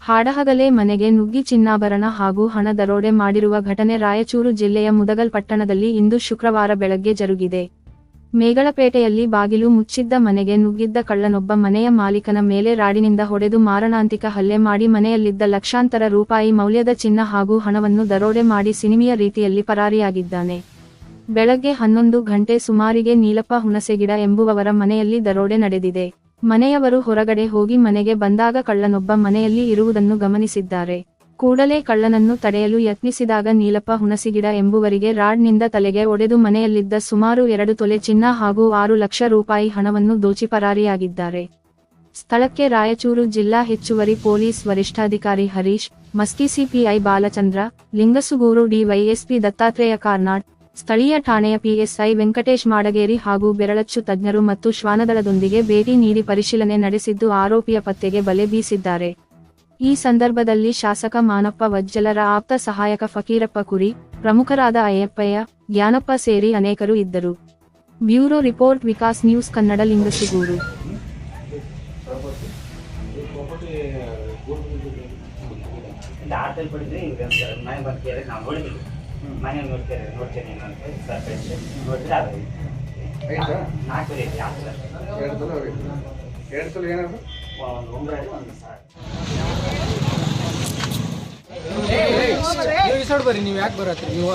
ಹಾಡಹಗಲೇ ಮನೆಗೆ ನುಗ್ಗಿ ಚಿನ್ನಾಭರಣ ಹಾಗೂ ಹಣ ದರೋಡೆ ಮಾಡಿರುವ ಘಟನೆ ರಾಯಚೂರು ಜಿಲ್ಲೆಯ ಮುದಗಲ್ ಪಟ್ಟಣದಲ್ಲಿ ಇಂದು ಶುಕ್ರವಾರ ಬೆಳಗ್ಗೆ ಜರುಗಿದೆ. ಮೇಗಳಪೇಟೆಯಲ್ಲಿ ಬಾಗಿಲು ಮುಚ್ಚಿದ್ದ ಮನೆಗೆ ನುಗ್ಗಿದ್ದ ಕಳ್ಳನೊಬ್ಬ ಮನೆಯ ಮಾಲೀಕನ ಮೇಲೆ ರಾಡಿನಿಂದ ಹೊಡೆದು ಮಾರಣಾಂತಿಕ ಹಲ್ಲೆ ಮಾಡಿ ಮನೆಯಲ್ಲಿದ್ದ ಲಕ್ಷಾಂತರ ರೂಪಾಯಿ ಮೌಲ್ಯದ ಚಿನ್ನ ಹಾಗೂ ಹಣವನ್ನು ದರೋಡೆ ಮಾಡಿ ಸಿನಿಮೀಯ ರೀತಿಯಲ್ಲಿ ಪರಾರಿಯಾಗಿದ್ದಾನೆ. ಬೆಳಗ್ಗೆ 11 ಗಂಟೆ ಸುಮಾರಿಗೆ ನೀಲಪ್ಪ ಹುಣಸೆಗಿಡ ಎಂಬುವವರ ಮನೆಯಲ್ಲಿ ದರೋಡೆ ನಡೆದಿದೆ. ಮನೆಯವರು ಹೊರಗಡೆ ಹೋಗಿ ಮನೆಗೆ ಬಂದಾಗ ಕಳ್ಳನೊಬ್ಬ ಮನೆಯಲ್ಲಿ ಇರುವುದನ್ನು ಗಮನಿಸಿದ್ದಾರೆ. ಕೂಡಲೇ ಕಳ್ಳನನ್ನು ತಡೆಯಲು ಯತ್ನಿಸಿದಾಗ ನೀಲಪ್ಪ ಹುಣಸೆಗಿಡ ಎಂಬುವರಿಗೆ ರಾಡ್ನಿಂದ ತಲೆಗೆ ಒಡೆದು ಮನೆಯಲ್ಲಿದ್ದ ಸುಮಾರು 2 ತೊಲೆ ಚಿನ್ನ ಹಾಗೂ 6 ಲಕ್ಷ ರೂಪಾಯಿ ಹಣವನ್ನು ದೋಚಿ ಪರಾರಿಯಾಗಿದ್ದಾರೆ. ಸ್ಥಳಕ್ಕೆ ರಾಯಚೂರು ಜಿಲ್ಲಾ ಹೆಚ್ಚುವರಿ ಪೊಲೀಸ್ ವರಿಷ್ಠಾಧಿಕಾರಿ ಹರೀಶ್, ಮಸ್ಕಿ ಸಿಪಿಐ ಬಾಲಚಂದ್ರ, ಲಿಂಗಸುಗೂರು ಡಿವೈಎಸ್ಪಿ ದತ್ತಾತ್ರೇಯ ಕಾರ್ನಾಡ್, ಸ್ಥಳೀಯ ಠಾಣೆಯ ಪಿಎಸ್ಐ ವೆಂಕಟೇಶ್ ಮಾಡಗೇರಿ ಹಾಗೂ ಬೆರಳಚ್ಚು ತಜ್ಞರು ಮತ್ತು ಶ್ವಾನದಳದೊಂದಿಗೆ ಭೇಟಿ ನೀಡಿ ಪರಿಶೀಲನೆ ನಡೆಸಿದ್ದು ಆರೋಪಿಯ ಪತ್ತೆಗೆ ಬಲೆ ಬೀಸಿದ್ದಾರೆ. ಈ ಸಂದರ್ಭದಲ್ಲಿ ಶಾಸಕ ಮಾನಪ್ಪ ವಜ್ಜಲರ ಆಪ್ತ ಸಹಾಯಕ ಫಕೀರಪ್ಪ ಕುರಿ, ಪ್ರಮುಖರಾದ ಅಯ್ಯಪ್ಪಯ್ಯ, ಜ್ಞಾನಪ್ಪ ಸೇರಿ ಅನೇಕರು ಇದ್ದರು. Bureau report Vikas news Kannada Lingasugur. ಮನೆ ನೋಡ್ತೇನೆ ನೋಡಿದ್ರೆ ಬರ್ರಿ ನೀವು ಯಾಕೆ ಬರತ್ರಿ ನೀವು